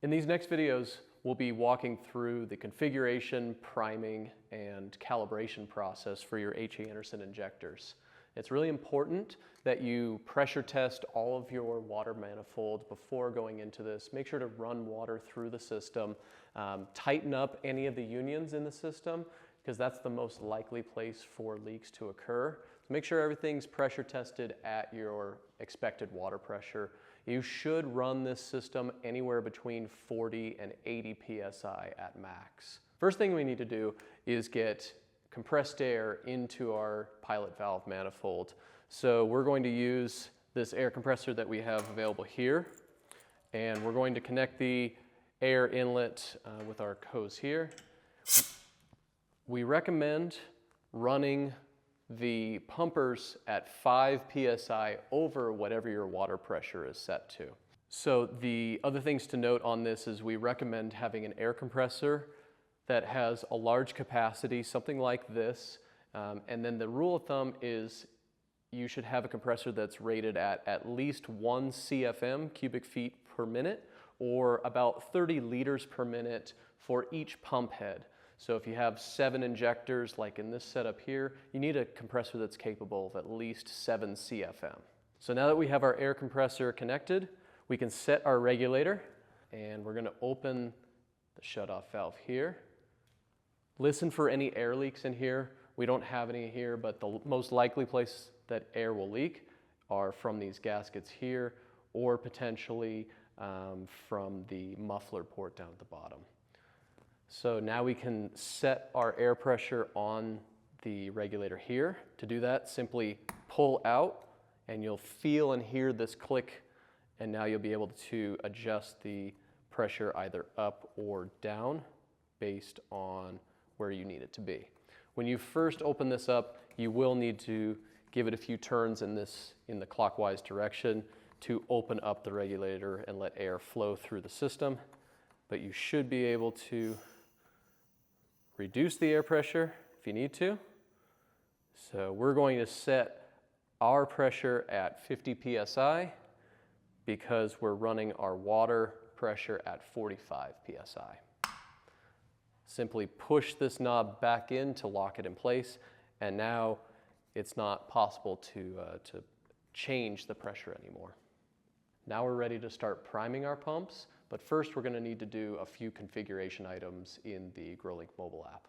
In these next videos, we'll be walking through the configuration, priming, and calibration process for your H.E. Anderson injectors. It's really important that you pressure test all of your water manifolds before going into this. Make sure to run water through the system. Tighten up any of the unions in the system, because that's the most likely place for leaks to occur. So make sure everything's pressure tested at your expected water pressure. You should run this system anywhere between 40 and 80 psi at max. First thing we need to do is get compressed air into our pilot valve manifold. So we're going to use this air compressor that we have available here, and we're going to connect the air inlet with our hose here. We recommend running the pumpers at 5 psi over whatever your water pressure is set to. So the other things to note on this is we recommend having an air compressor that has a large capacity, something like this, and then the rule of thumb is you should have a compressor that's rated at least 1 CFM, cubic feet per minute, or about 30 liters per minute for each pump head. So if you have 7 injectors, like in this setup here, you need a compressor that's capable of at least 7 CFM. So now that we have our air compressor connected, we can set our regulator, and we're gonna open the shutoff valve here. Listen for any air leaks in here. We don't have any here, but the most likely place that air will leak are from these gaskets here, or potentially from the muffler port down at the bottom. So now we can set our air pressure on the regulator here. To do that, simply pull out, and you'll feel and hear this click, and now you'll be able to adjust the pressure either up or down based on where you need it to be. When you first open this up, you will need to give it a few turns in the clockwise direction to open up the regulator and let air flow through the system. But you should be able to reduce the air pressure if you need to. So we're going to set our pressure at 50 psi because we're running our water pressure at 45 psi. Simply push this knob back in to lock it in place, and now it's not possible to change the pressure anymore. Now we're ready to start priming our pumps, but first we're going to need to do a few configuration items in the Growlink mobile app.